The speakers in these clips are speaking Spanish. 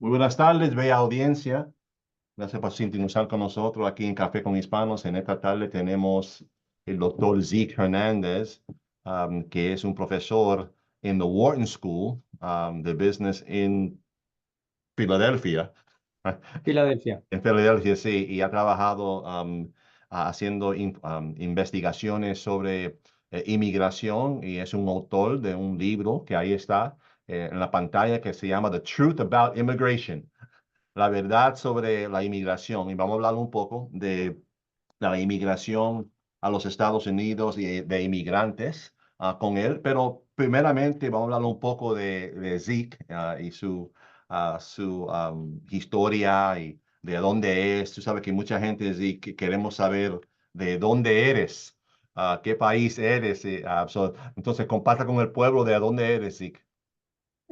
Muy buenas tardes, bella audiencia. Gracias por sintonizar con nosotros aquí en Café con Hispanos. En esta tarde tenemos el doctor Zeke Hernández, que es un profesor en the Wharton School de Business en Filadelfia. Filadelfia. En Filadelfia, sí, y ha trabajado haciendo investigaciones sobre inmigración y es un autor de un libro que ahí está en la pantalla que se llama The Truth About Immigration. La verdad sobre la inmigración y vamos a hablar un poco de la inmigración a los Estados Unidos y de inmigrantes con él, pero primeramente vamos a hablar un poco de Zeke y su historia y de dónde es. Tú sabes que mucha gente, Zeke, queremos saber de dónde eres, qué país eres. Entonces, comparta con el pueblo de dónde eres, Zeke.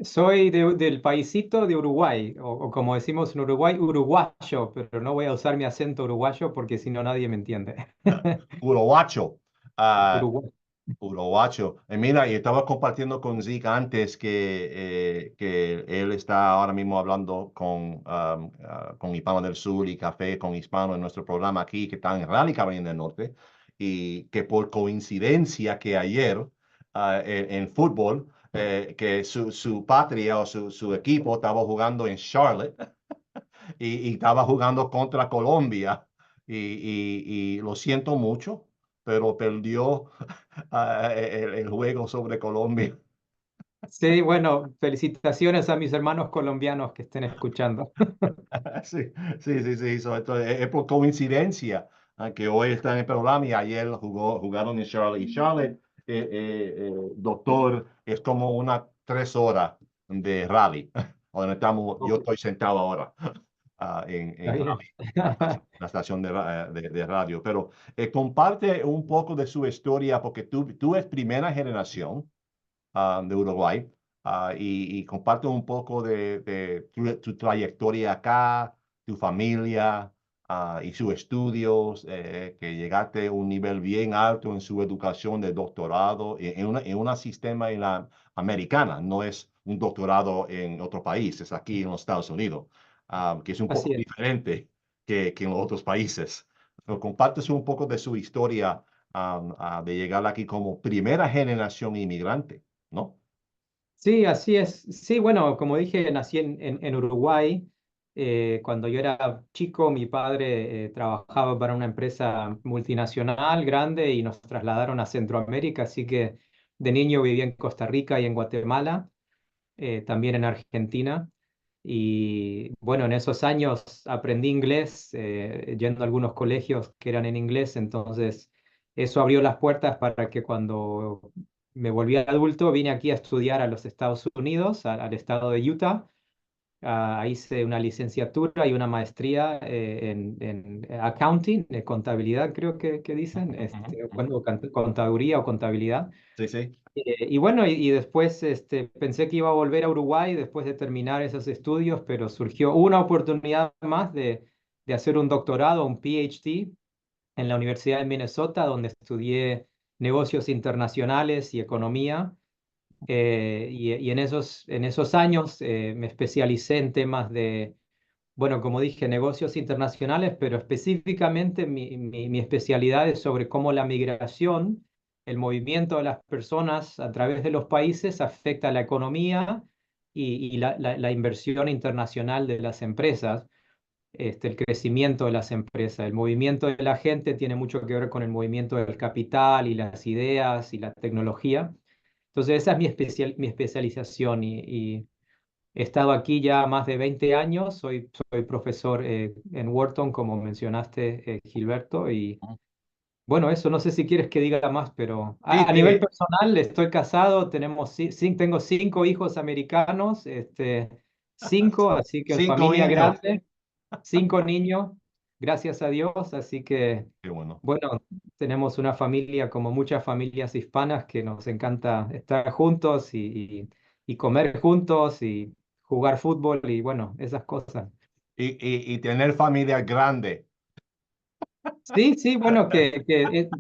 Soy del paisito de Uruguay, o como decimos en Uruguay, uruguayo, pero no voy a usar mi acento uruguayo porque si no nadie me entiende. Uruguacho. ah, Uruguay. Uruguacho. Mira, y estaba compartiendo con Zeke antes que él está ahora mismo hablando con Hispano del Sur y Café con Hispano en nuestro programa aquí, que está en Raleigh, Carolina del Norte, y que por coincidencia que ayer en fútbol, que su patria o su equipo estaba jugando en Charlotte y estaba jugando contra Colombia. Y lo siento mucho, pero perdió el juego sobre Colombia. Sí, bueno, felicitaciones a mis hermanos colombianos que estén escuchando. Sí, sí, sí, sí. Es por coincidencia que hoy está en el programa y ayer jugaron en Charlotte. Y Charlotte, doctor, es como unas 3 horas de rally, donde estamos, yo Ok, estoy sentado ahora. está En bien. la estación de radio, pero comparte un poco de su historia porque tú eres primera generación de Uruguay y comparte un poco de tu trayectoria acá, tu familia y sus estudios, que llegaste a un nivel bien alto en su educación de doctorado en un sistema en la americana, no es un doctorado en otro país, es aquí en los Estados Unidos, que es un poco Así es. diferente que en los otros países. Pero compartes un poco de su historia de llegar aquí como primera generación inmigrante, ¿no? Sí, así es. Sí, bueno, como dije, nací en Uruguay. Cuando yo era chico, mi padre trabajaba para una empresa multinacional grande y nos trasladaron a Centroamérica, así que de niño viví en Costa Rica y en Guatemala, también en Argentina. Y bueno, en esos años aprendí inglés, yendo a algunos colegios que eran en inglés, entonces eso abrió las puertas para que cuando me volví adulto vine aquí a estudiar a los Estados Unidos, al estado de Utah. Hice una licenciatura y una maestría en accounting, contabilidad creo que dicen, Ujú, ujú. bueno, contaduría o contabilidad. Sí, sí. Y bueno, y después pensé que iba a volver a Uruguay después de terminar esos estudios, pero surgió una oportunidad más de hacer un doctorado, un PhD, en la Universidad de Minnesota, donde estudié negocios internacionales y economía. Y en esos años me especialicé en temas de, bueno, como dije, negocios internacionales, pero específicamente mi especialidad es sobre cómo la migración, el movimiento de las personas a través de los países afecta la economía y la inversión internacional de las empresas, el crecimiento de las empresas. El movimiento de la gente tiene mucho que ver con el movimiento del capital y las ideas y la tecnología. Entonces, esa es mi especialización y he estado aquí ya más de 20 años, soy profesor en Wharton, como mencionaste, Gilberto, y bueno, eso no sé si quieres que diga más, pero Sí, a nivel sí. personal estoy casado, tengo 5 hijos americanos, 5, así que 5 familia niños. grande, 5 niños, gracias a Dios, así que Qué bueno. bueno, tenemos una familia como muchas familias hispanas que nos encanta estar juntos y comer juntos y jugar fútbol y bueno, esas cosas. Y tener familia grande. Sí, sí, bueno,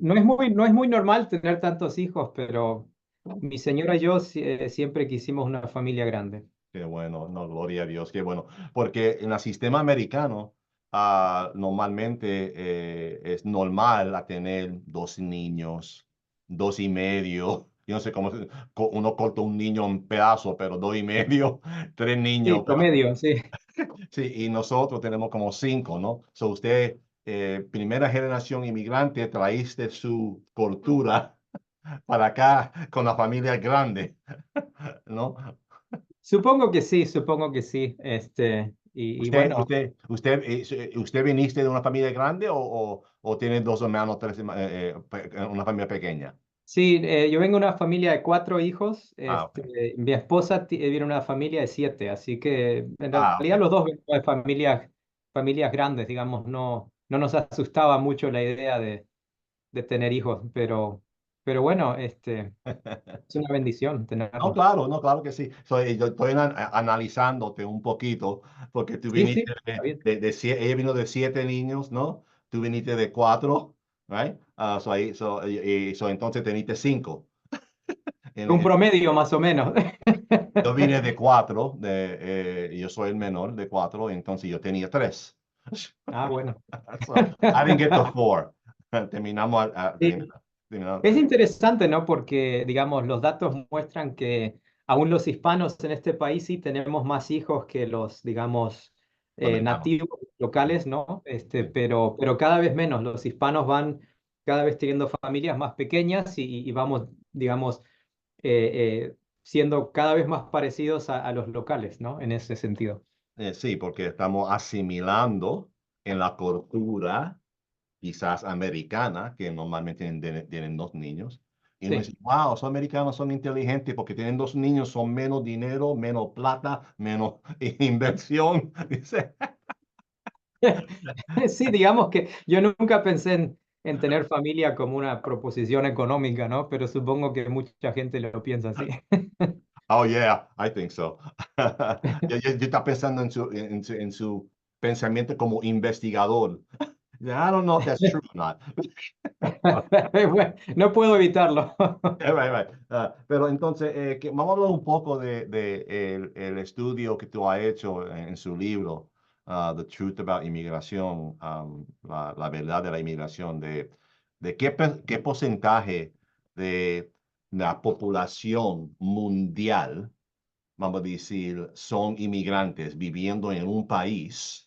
no es muy normal tener tantos hijos, pero mi señora y yo siempre quisimos una familia grande. Qué bueno, no, gloria a Dios, qué bueno. Porque en el sistema americano, normalmente es normal a tener dos niños, dos y medio. Yo no sé cómo uno corta un niño en pedazos, pero dos y medio, tres Sí, niños. promedio, sí. Sí, y nosotros tenemos como cinco, ¿no? So usted, primera generación inmigrante, traíste su cultura para acá con la familia grande, ¿no? Supongo que sí, supongo que sí. Y bueno, ¿Usted viniste de una familia grande o tiene dos hermanos, una familia pequeña? sí, yo vengo de una familia de 4 hijos. Ah, ok. Mi esposa viene de una familia de 7, así que en Ah, realidad ok. los dos venimos de familias grandes, digamos, no nos asustaba mucho la idea de tener hijos, pero bueno, es una bendición No, tenerlos. claro, no, claro que sí. Yo estoy analizándote un poquito, porque tú Sí, sí, viniste está bien. ella vino de siete niños, ¿no? Tú viniste de cuatro, right? Entonces teniste cinco. Un En- promedio más o menos. yo vine de cuatro, yo soy el menor de cuatro, entonces yo tenía tres. Ah, bueno. So, I didn't get to four. Terminamos, Sí, terminamos. es interesante, ¿no? Porque, digamos, los datos muestran que aún los hispanos en este país sí tenemos más hijos que los, digamos, Los americanos. nativos locales, ¿no? Sí. Pero cada vez menos. Los hispanos van cada vez teniendo familias más pequeñas y vamos, digamos, siendo cada vez más parecidos a los locales, ¿no? En ese sentido. Sí, porque estamos asimilando en la cultura quizás americana, que normalmente tienen dos niños. Y uno Sí. dice, wow, esos americanos son inteligentes porque tienen dos niños, son menos dinero, menos plata, menos inversión. Dice, Sí, digamos que yo nunca pensé en tener familia como una proposición económica, ¿no? Pero supongo que mucha gente lo piensa así. oh yeah, I think so. Yo está pensando en su pensamiento como investigador. I don't know if that's true or not. Bueno, no puedo evitarlo. Right, right. Pero entonces, vamos a hablar un poco el estudio que tú has hecho en su libro, The Truth About Inmigración, la verdad de la inmigración, de qué porcentaje de la población mundial, vamos a decir, son inmigrantes viviendo en un país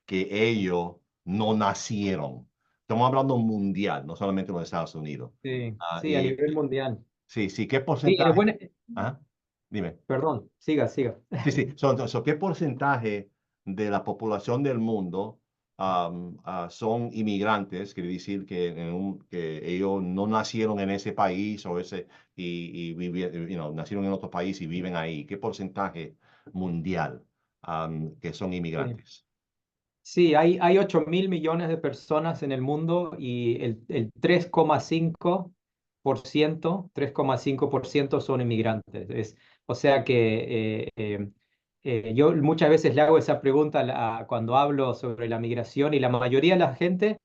que ellos no nacieron. Estamos hablando mundial, no solamente en los Estados Unidos. Sí, Ah, sí, a y nivel mundial. Sí, sí, ¿qué Sí, porcentaje? bueno, Ah, dime. perdón, siga, siga. Sí, sí, ¿qué porcentaje de la población del mundo son inmigrantes? Quiere decir que ellos no nacieron en ese país nacieron en otro país y viven ahí. ¿Qué porcentaje mundial que son Sí. inmigrantes? Sí, hay 8.000 millones de personas en el mundo y el 3,5%, 3,5% son inmigrantes. O sea que yo muchas veces le hago esa pregunta cuando hablo sobre la migración y la mayoría de la gente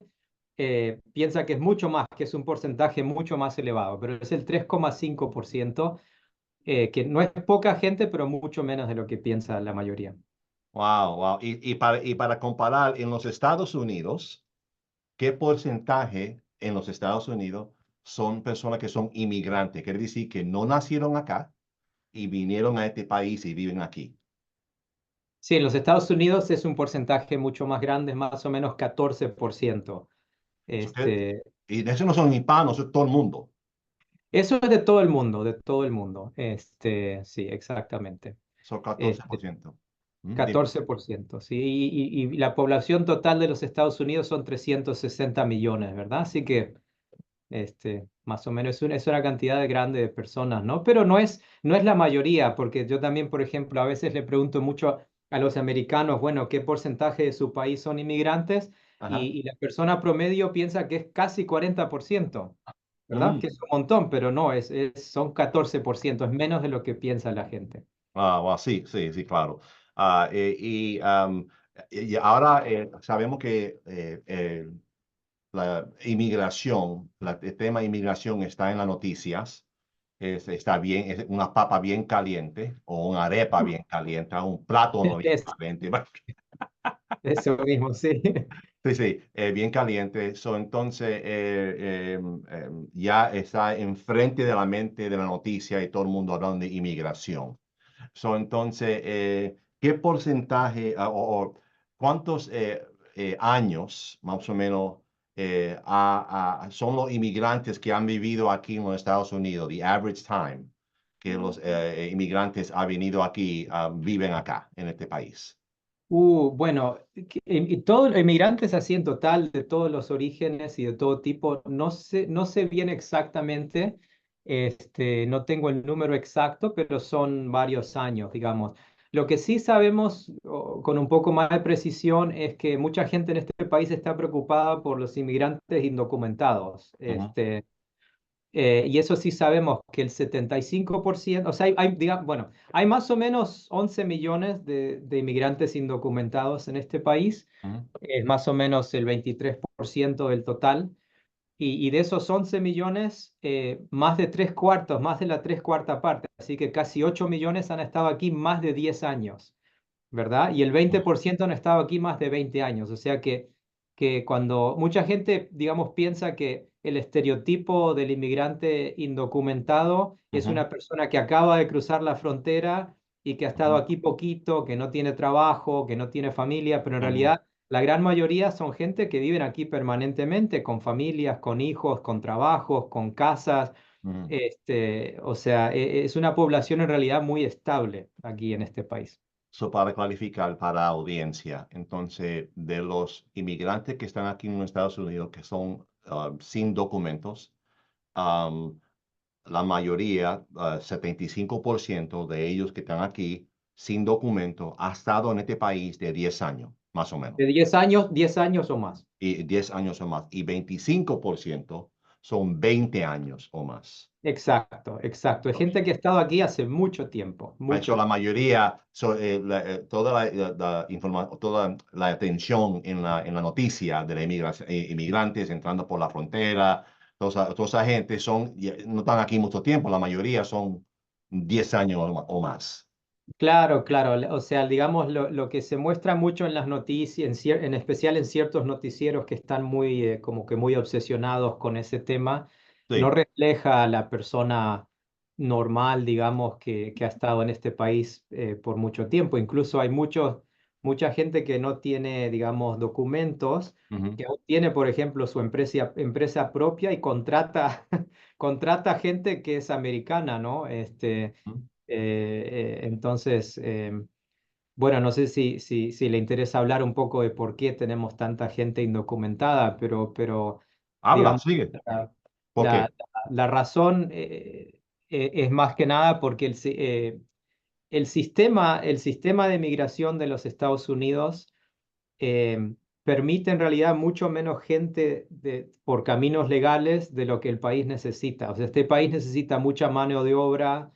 piensa que es mucho más, que es un porcentaje mucho más elevado, pero es el 3,5%, que no es poca gente, pero mucho menos de lo que piensa la mayoría. Wow, wow. Y para comparar, en los Estados Unidos, ¿qué porcentaje en los Estados Unidos son personas que son inmigrantes? Quiere decir que no nacieron acá y vinieron a este país y viven aquí. Sí, en los Estados Unidos es un porcentaje mucho más grande, es más o menos 14%. So que- Este, y eso no son hispanos, eso es todo el mundo. Eso es de todo el mundo, de todo el mundo. Sí, exactamente. Son Este, 14%. Dime. 14%, sí. Y la población total de los Estados Unidos son 360 millones, ¿verdad? Así que más o menos es una cantidad grande de personas, ¿no? Pero no es la mayoría, porque yo también, por ejemplo, a veces le pregunto mucho a los americanos, bueno, ¿qué porcentaje de su país son inmigrantes? Ajá. Y la persona promedio piensa que es casi 40%, ¿verdad? Mm. Que es un montón, pero no, son 14%, es menos de lo que piensa la gente. Bueno, sí, sí, sí, claro. Y ahora sabemos que la inmigración, el tema inmigración está en las noticias. está bien, es una papa bien caliente o una arepa bien caliente, un plátano bien Es, caliente. eso mismo, sí. Sí, sí, bien caliente. Entonces, ya está enfrente de la mente de la noticia y todo el mundo hablando de inmigración. Entonces, ¿qué porcentaje o cuántos años más o menos son los inmigrantes que han vivido aquí en los Estados Unidos, the average time que los inmigrantes han venido aquí, viven acá en este país? Bueno, y todos los inmigrantes así en total, de todos los orígenes y de todo tipo, no sé bien exactamente, no tengo el número exacto, pero son varios años, digamos. Lo que sí sabemos con un poco más de precisión es que mucha gente en este país está preocupada por los inmigrantes indocumentados. Ujú, Y eso sí sabemos que el 75%, o sea, bueno, hay más o menos 11 millones de inmigrantes indocumentados en este país, ujú, es más o menos el 23% del total, y de esos 11 millones, más de tres cuartos, más de la tres cuarta parte, así que casi 8 millones han estado aquí más de 10 años. ¿Verdad? Y el ujú, 20% han estado aquí más de 20 años. O sea que cuando mucha gente, digamos, piensa que el estereotipo del inmigrante indocumentado es ujú, una persona que acaba de cruzar la frontera y que ha estado ujú, aquí poquito, que no tiene trabajo, que no tiene familia, pero en ujú, realidad la gran mayoría son gente que viven aquí permanentemente, con familias, con hijos, con trabajos, con casas. ujú. O sea, es una población en realidad muy estable aquí en este país. Para clarificar para la audiencia, entonces, de los inmigrantes que están aquí en los Estados Unidos, que son sin documentos, um, la mayoría, 75% de ellos que están aquí sin documentos, ha estado en este país de 10 años, más o menos, De 10 años o más. y 10 años o más, y 25% son 20 años o más. Exacto, exacto. Hay gente que ha estado aquí hace mucho tiempo, De hecho, mucho. la mayoría, toda toda la atención en la noticia de la inmigrantes entrando por la frontera, toda esa gente no están aquí mucho tiempo, la mayoría son 10 años o más. Claro, claro. O sea, digamos, lo que se muestra mucho en las noticias, en especial en ciertos noticieros que están muy, como que muy obsesionados con ese tema, no Sí. refleja a la persona normal, digamos, que ha estado en este país por mucho tiempo. Incluso hay mucha gente que no tiene, digamos, documentos, Ujú, que aún tiene, por ejemplo, su empresa propia y contrata gente que es americana, ¿no? ujú. Entonces, bueno, no sé si le interesa hablar un poco de por qué tenemos tanta gente indocumentada, pero Habla, digamos, sigue. la, ¿Por qué? la- la razón es más que nada porque el sistema de migración de los Estados Unidos permite en realidad mucho menos gente por caminos legales de lo que el país necesita. O sea, este país necesita mucha mano de obra,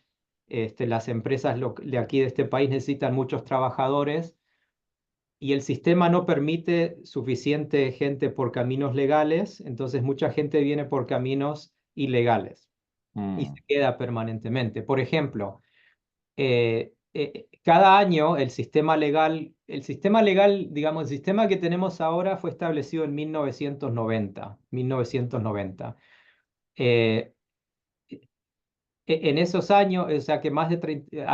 las empresas de aquí de este país necesitan muchos trabajadores y el sistema no permite suficiente gente por caminos legales, entonces mucha gente viene por caminos ilegales y Mm, se queda permanentemente. Por ejemplo, cada año el sistema legal, digamos, el sistema que tenemos ahora fue establecido en 1990. Eh, en esos años, o sea que más de 30,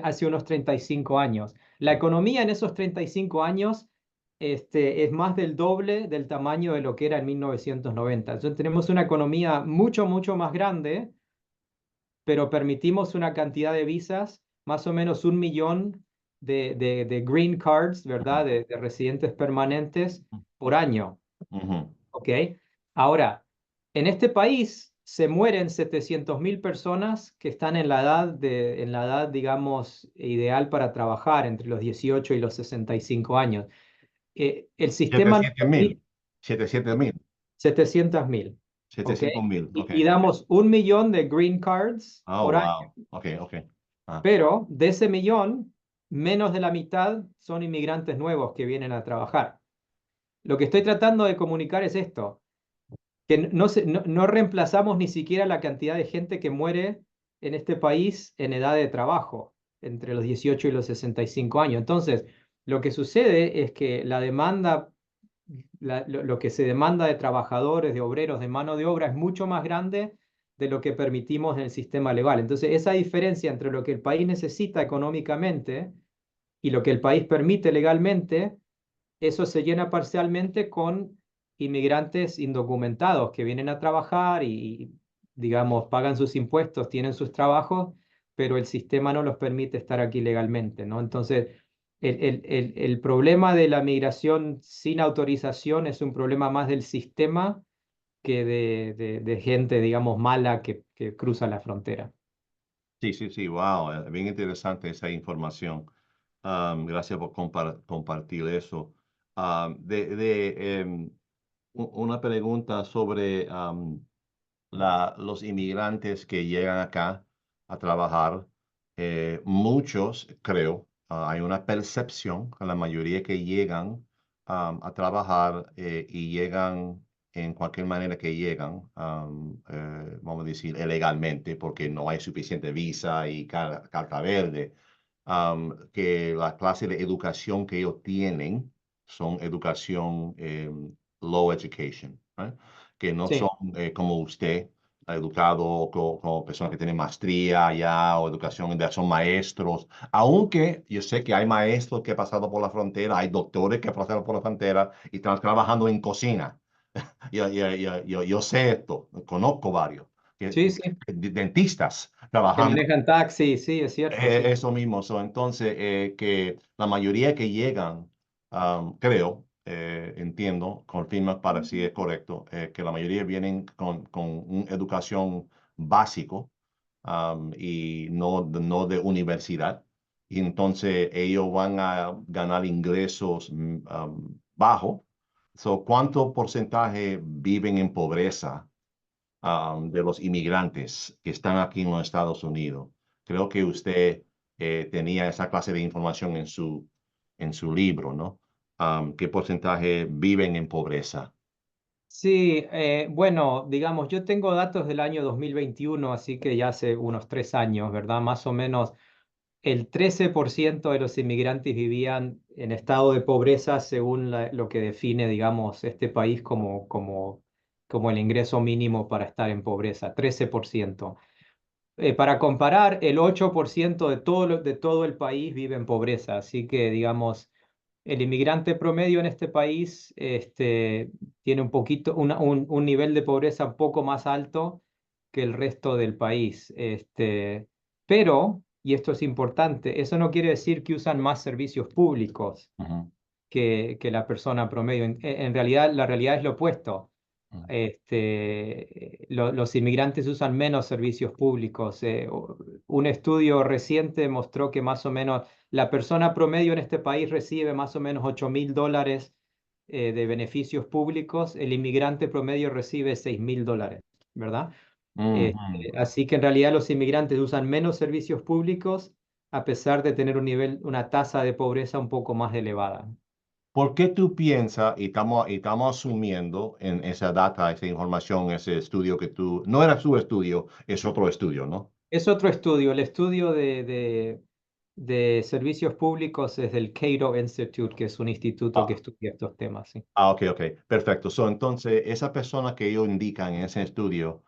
hace unos 35 años, la economía en esos 35 años es más del doble del tamaño de lo que era en 1990. Entonces tenemos una economía mucho, mucho más grande, pero permitimos una cantidad de visas, más o menos 1 millón de green cards, ¿verdad? De residentes permanentes por año, ujú, ¿ok? Ahora, en este país se mueren 700.000 personas que están en la edad, digamos, ideal para trabajar, entre los 18 y los 65 años. El sistema no 700,000. permite 700,000. 700.000, ¿ok? 700,000. Ok. Y damos 1 millón de green cards Oh, por año. wow. Ok, ok. Ah, Pero de ese millón, menos de la mitad son inmigrantes nuevos que vienen a trabajar. Lo que estoy tratando de comunicar es esto, que no reemplazamos ni siquiera la cantidad de gente que muere en este país en edad de trabajo, entre los 18 y los 65 años. Entonces, lo que sucede es que la demanda, lo que se demanda de trabajadores, de obreros, de mano de obra es mucho más grande de lo que permitimos en el sistema legal. Entonces, esa diferencia entre lo que el país necesita económicamente y lo que el país permite legalmente, eso se llena parcialmente con inmigrantes indocumentados que vienen a trabajar y, digamos, pagan sus impuestos, tienen sus trabajos, pero el sistema no los permite estar aquí legalmente, ¿no? Entonces, el problema de la migración sin autorización es un problema más del sistema que de gente, digamos, mala que cruza la frontera. Sí, sí, sí, wow, bien interesante esa información. Gracias por compartir eso. Una pregunta sobre los inmigrantes que llegan acá a trabajar. Muchos, creo, hay una percepción que la mayoría que llegan a trabajar y llegan en cualquier manera que llegan, vamos a decir, ilegalmente, porque no hay suficiente visa y carta verde, que la clase de educación que ellos tienen son educación low education, ¿eh? Que no son Sí, como usted, educado como personas que tienen maestría ya o educación, son maestros, aunque yo sé que hay maestros que han pasado por la frontera, hay doctores que han pasado por la frontera y están trabajando en cocina. Yo sé esto, conozco varios, sí, sí, dentistas que trabajando manejan taxi, sí, es cierto, sí. eso mismo. Entonces, que la mayoría que llegan, creo, entiendo, confirma para si es correcto, que la mayoría vienen con una educación básico y no de universidad. Y entonces ellos van a ganar ingresos bajos. ¿Cuánto porcentaje viven en pobreza de los inmigrantes que están aquí en los Estados Unidos? Creo que usted tenía esa clase de información en su libro, ¿no? ¿Qué porcentaje viven en pobreza? Sí, bueno, digamos, yo tengo datos del año 2021, así que ya hace unos 3 años, ¿verdad? Más o menos el 13% de los inmigrantes vivían en estado de pobreza según lo que define, digamos, este país como el ingreso mínimo para estar en pobreza, 13%. Para comparar, el 8% de todo el país vive en pobreza, así que, digamos, el inmigrante promedio en este país tiene un poquito, un nivel de pobreza un poco más alto que el resto del país. Pero, y esto es importante, eso no quiere decir que usan más servicios públicos Ujú, que la persona promedio. En realidad, la realidad es lo opuesto. ujú, Los inmigrantes usan menos servicios públicos. Un estudio reciente mostró que más o menos la persona promedio en este país recibe más o menos $8.000 de beneficios públicos. El inmigrante promedio recibe $6.000, ¿verdad? ujú. Así que en realidad los inmigrantes usan menos servicios públicos a pesar de tener una tasa de pobreza un poco más elevada. ¿Por qué tú piensas, y estamos asumiendo en esa data, esa información, ese estudio que tú, no era su estudio, es otro estudio, ¿no? Es otro estudio, el estudio de servicios públicos es del Cato Institute, que es un instituto que Ah, estudia estos temas, sí. ok, ok, perfecto. Entonces, esa persona que ellos indican en ese estudio,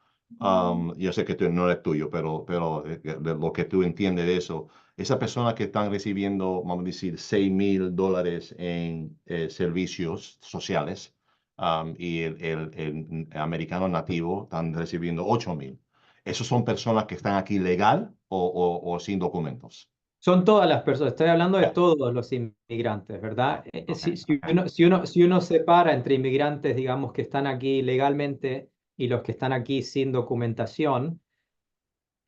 yo sé que no es tuyo, pero de lo que tú entiendes de eso, esa persona que están recibiendo, vamos a decir, $6.000 en servicios sociales, y el americano nativo están recibiendo 8.000. ¿Esos son personas que están aquí legal o sin documentos? Son todas las personas, estoy hablando de Ya, todos los inmigrantes, ¿verdad? ok, ok. Si uno separa entre inmigrantes, digamos, que están aquí legalmente y los que están aquí sin documentación,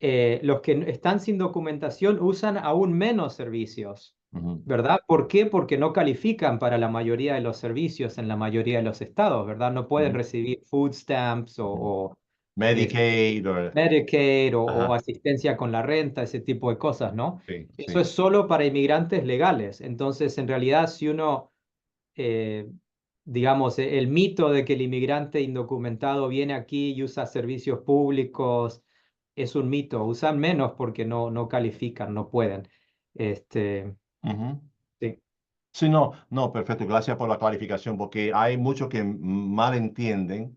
los que están sin documentación usan aún menos servicios, Ujú, ¿verdad? ¿Por qué? Porque no califican para la mayoría de los servicios en la mayoría de los estados, ¿verdad? No pueden ujú, recibir food stamps ujú. o Medicaid, Medicaid o ajá, asistencia con la renta, ese tipo de cosas, ¿no? sí, Eso sí. es solo para inmigrantes legales. Entonces, en realidad, si uno, eh, digamos, el mito de que el inmigrante indocumentado viene aquí y usa servicios públicos, es un mito. Usan menos porque no califican, no pueden. Este, Ujú. sí. Sí, no, no, perfecto. Gracias por la clarificación, porque hay muchos que mal entienden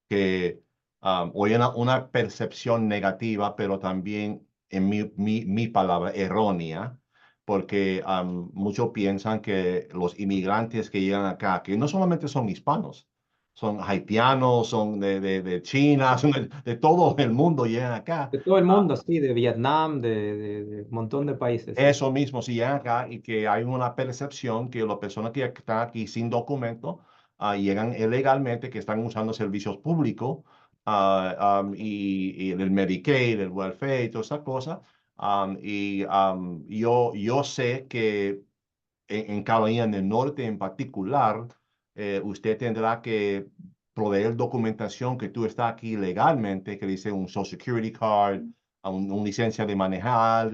que oyen una percepción negativa, pero también, en mi palabra, errónea, porque muchos piensan que los inmigrantes que llegan acá, que no solamente son hispanos, son haitianos, son de China, son de todo el mundo llegan acá. De todo el mundo, sí, de Vietnam, de un montón de países, sí. Eso mismo, si llegan acá y que hay una percepción que las personas que están aquí sin documento llegan ilegalmente, que están usando servicios públicos y el Medicaid, el welfare y todas esas cosas. Yo sé que en Carolina del Norte en particular, usted tendrá que proveer documentación que tú estás aquí legalmente, que dice un Social Security Card, una licencia de manejar,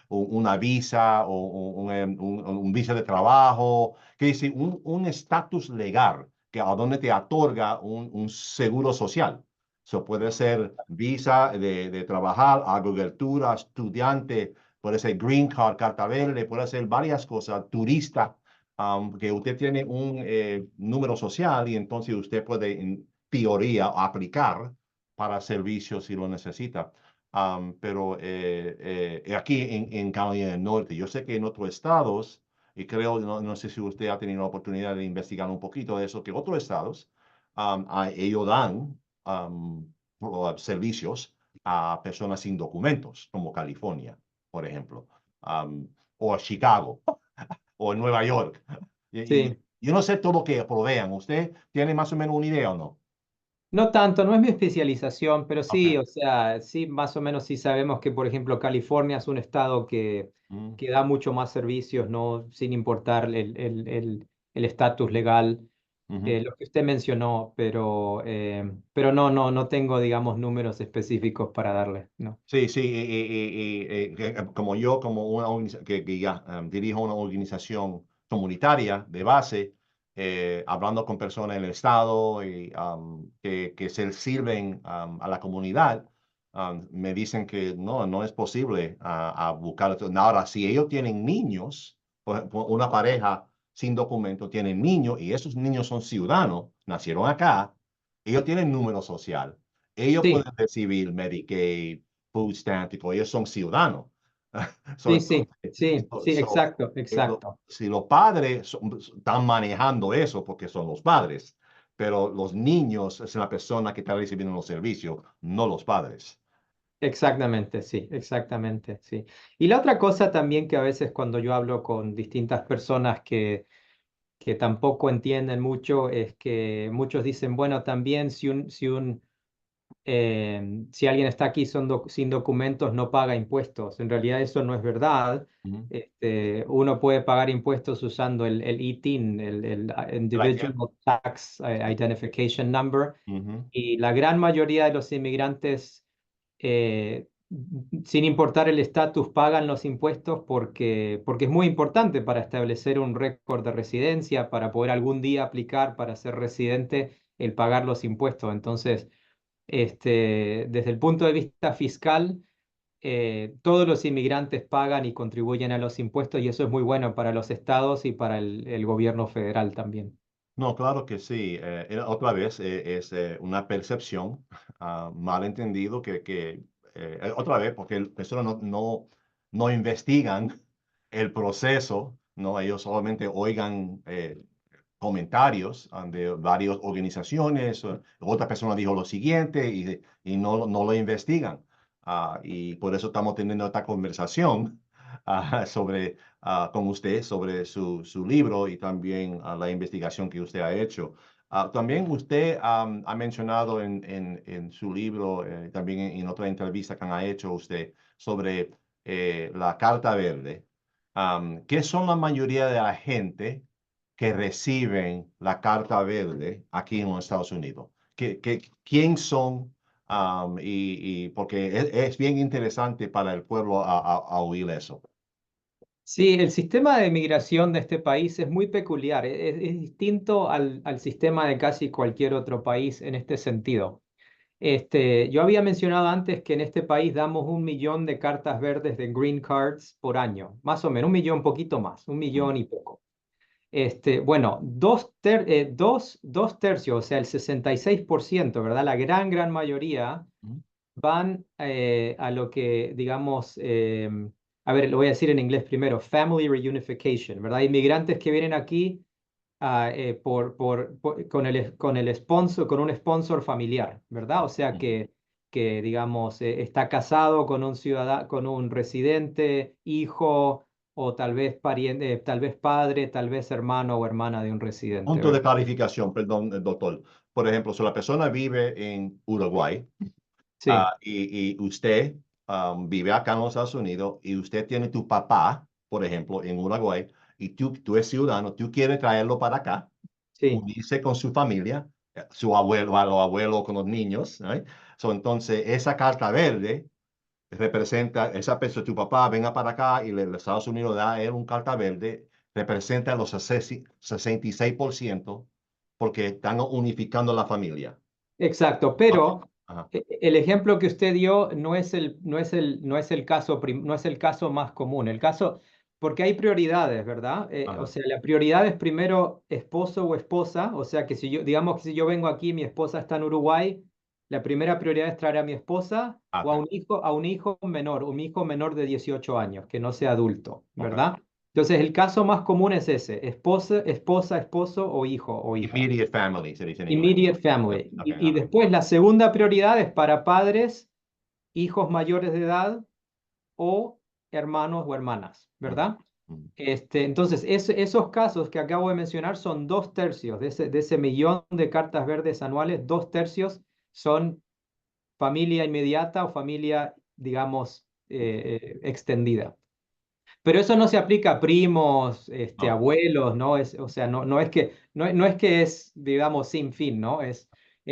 una visa o un visa de trabajo, que dice un estatus legal, que a donde te otorga un seguro social. Eso puede ser visa de trabajar, agricultura, estudiante, puede ser green card, carta verde, puede ser varias cosas, turista, que usted tiene un número social y entonces usted puede, en teoría, aplicar para servicios si lo necesita. Pero aquí en Carolina del Norte, yo sé que en otros estados, y creo, no sé si usted ha tenido la oportunidad de investigar un poquito de eso, que otros estados, ellos dan servicios a personas sin documentos, como California, por ejemplo, o Chicago, o Nueva York. Y Sí. yo no sé todo lo que provean. ¿Usted tiene más o menos una idea o no? No tanto, no es mi especialización, pero sí, Ok. o sea, sí, más o menos sí sabemos que, por ejemplo, California es un estado Mm, que da mucho más servicios, ¿no? Sin importar el estatus legal, ujú. lo que usted mencionó, pero no tengo, digamos, números específicos para darle, ¿no? Sí, sí, como yo, como una que ya dirijo una organización comunitaria de base, hablando con personas en el estado y, que se sirven a la comunidad, me dicen que no es posible a buscar. Ahora, si ellos tienen niños, por ejemplo, una pareja sin documento tienen niños y esos niños son ciudadanos, nacieron acá, ellos tienen número social, ellos Sí, pueden recibir Medicaid, food stamp, tipo, ellos son ciudadanos. So, sí, sí, entonces, sí, sí, exacto, exacto. si los padres están manejando eso porque son los padres, pero los niños es la persona que está recibiendo los servicios, no los padres. Exactamente, sí, exactamente, sí. Y la otra cosa también que a veces cuando yo hablo con distintas personas que tampoco entienden mucho es que muchos dicen, bueno, también si alguien está aquí sin documentos no paga impuestos. En realidad eso no es verdad. Ujú. Uno puede pagar impuestos usando el ITIN, el Individual Tax Identification Number, Ujú. y la gran mayoría de los inmigrantes, eh, sin importar el estatus, pagan los impuestos porque es muy importante para establecer un récord de residencia, para poder algún día aplicar para ser residente, el pagar los impuestos. Entonces, desde el punto de vista fiscal, todos los inmigrantes pagan y contribuyen a los impuestos y eso es muy bueno para los estados y para el gobierno federal también. No, claro que sí. Otra vez es una percepción mal entendido otra vez, porque las personas no investigan el proceso, ¿no? Ellos solamente oigan comentarios de varias organizaciones. Otra persona dijo lo siguiente y no lo investigan. Y por eso estamos teniendo esta conversación con usted sobre su libro y también la investigación que usted ha hecho. También usted ha mencionado en su libro, también en otra entrevista que ha hecho usted sobre la Carta Verde. ¿Qué son la mayoría de la gente que reciben la Carta Verde aquí en los Estados Unidos? ¿Quién son? Porque es bien interesante para el pueblo a oír eso. Sí, el sistema de migración de este país es muy peculiar, es distinto al sistema de casi cualquier otro país en este sentido. Yo había mencionado antes que en este país damos 1 millón de cartas verdes de green cards por año, más o menos, 1 millón, poquito más, 1 millón y poco. Bueno, dos tercios, o sea, el 66%, ¿verdad? La gran mayoría Ujú. van a lo que, digamos, a ver, lo voy a decir en inglés primero, family reunification, ¿verdad? Inmigrantes que vienen aquí con el sponsor, con un sponsor familiar, ¿verdad? O sea Ujú. que digamos, está casado con un ciudadano, con un residente, hijo, o tal vez pariente, tal vez padre, tal vez hermano o hermana de un residente, Punto de ¿verdad? clarificación, perdón, doctor. Por ejemplo, si la persona vive en Uruguay Sí, y usted vive acá en los Estados Unidos y usted tiene tu papá, por ejemplo, en Uruguay, y tú eres ciudadano, tú quieres traerlo para acá, sí, unirse con su familia, su abuelo, a los abuelos con los niños, ¿right? So, entonces, esa carta verde representa, esa persona, tu papá venga para acá y los Estados Unidos da a él un carta verde, representa los 66% porque están unificando la familia. exacto, Ok. pero Ajá, el ejemplo que usted dio no es el caso más común. El caso, porque hay prioridades, ¿verdad? O ajá, sea, la prioridad es primero esposo o esposa, o sea que si yo, digamos que si yo vengo aquí, mi esposa está en Uruguay, la primera prioridad es traer a mi esposa o acá. a un hijo menor de 18 años, que no sea adulto, Ok. ¿verdad? Entonces, el caso más común es ese, esposa, esposo o hijo o hija. Immediate family, se dice en inglés. Immediate Ok, family. ok, Y ajá. después la segunda prioridad es para padres, hijos mayores de edad o hermanos o hermanas, Ujú, ¿verdad? ujú. Entonces, esos casos que acabo de mencionar son 2 tercios de ese millón de cartas verdes anuales, 2 tercios son familia inmediata o familia, digamos, extendida. Pero eso no se aplica a primos, No, abuelos, ¿no? O sea, no es que es, digamos, sin fin, ¿no? Es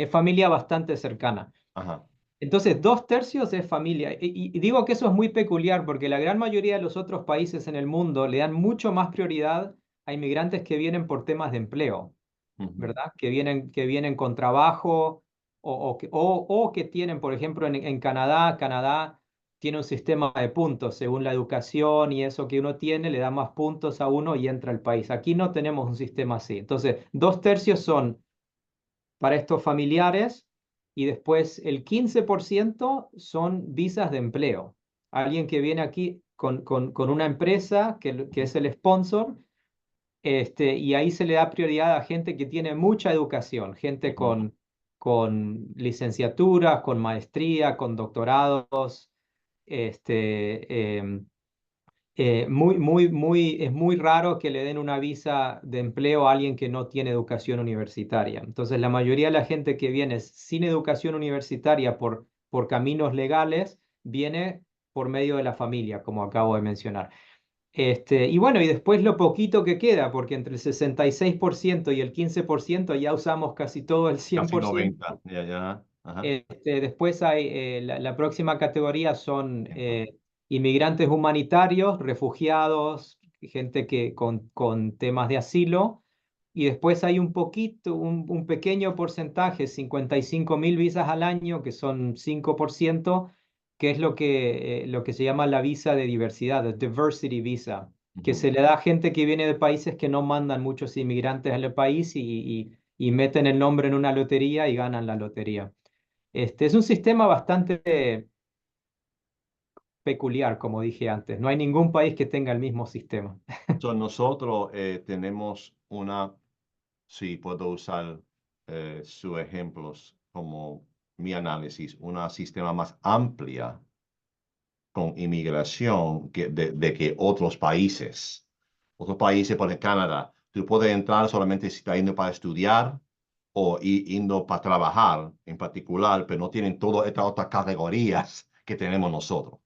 familia bastante cercana. ajá, Entonces, 2 tercios es familia. Y digo que eso es muy peculiar porque la gran mayoría de los otros países en el mundo le dan mucho más prioridad a inmigrantes que vienen por temas de empleo, ujú, ¿verdad? Que vienen con trabajo o que tienen, por ejemplo, en Canadá, Canadá tiene un sistema de puntos según la educación y eso que uno tiene, le da más puntos a uno y entra al país. Aquí no tenemos un sistema así. Entonces, 2 tercios son para estos familiares y después el 15% son visas de empleo. Alguien que viene aquí con una empresa que ujú, es el sponsor, y ahí se le da prioridad a gente que tiene mucha educación, gente ujú. con licenciaturas, con maestría, con doctorados, em, es muy raro que le den una visa de empleo a alguien que no tiene educación universitaria. Entonces, la mayoría de la gente que viene sin educación universitaria por caminos legales, viene por medio de la familia, como acabo de mencionar. Y bueno, y después lo poquito que queda, porque entre el 66% y el 15% ya usamos casi todo el cien Casi por 90, ciento. ya, ya, ajá. Después hay la próxima categoría son inmigrantes humanitarios, refugiados, gente que con temas de asilo. Y después hay un pequeño porcentaje, 55.000 visas al año, que son 5%, que es lo que se llama la visa de diversidad, the diversity visa, que Ujú. se le da a gente que viene de países que no mandan muchos inmigrantes al país y meten el nombre en una lotería y ganan la lotería. Es un sistema bastante peculiar, como dije antes. No hay ningún país que tenga el mismo sistema. So, nosotros tenemos una, si puedo usar sus ejemplos como mi análisis, una sistema más amplia con inmigración de que otros países. Otros países, por ejemplo, Canadá, tú puedes entrar solamente si estás yendo para estudiar o yendo para trabajar en particular, pero no tienen todas estas otras categorías que tenemos nosotros.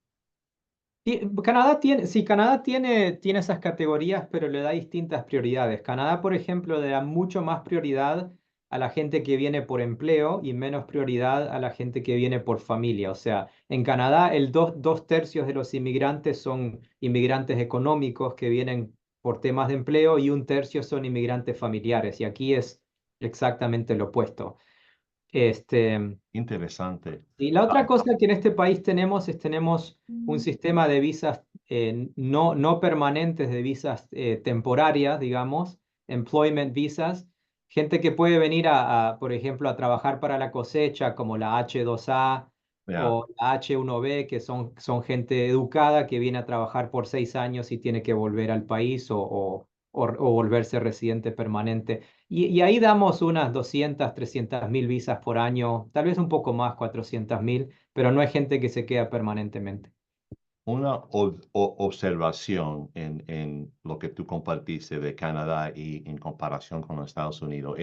Canadá tiene, sí, Canadá tiene esas categorías, pero le da distintas prioridades. Canadá, por ejemplo, le da mucho más prioridad a la gente que viene por empleo y menos prioridad a la gente que viene por familia. O sea, en Canadá dos tercios de los inmigrantes son inmigrantes económicos que vienen por temas de empleo y un tercio son inmigrantes familiares. Y aquí es exactamente lo opuesto. Este, Interesante. y la otra Ah, cosa que en este país tenemos es tenemos un sistema de visas no permanentes, de visas temporarias, digamos, employment visas, gente que puede venir por ejemplo, a trabajar para la cosecha, como la H2A ya. o la H1B, que son gente educada que viene a trabajar por 6 años y tiene que volver al país o volverse residente permanente. Y ahí damos unas 200, 300 mil visas por año, tal vez un poco más, 400 mil, pero no hay gente que se queda permanentemente. Una observación en lo que tú compartiste de Canadá y en comparación con los Estados Unidos.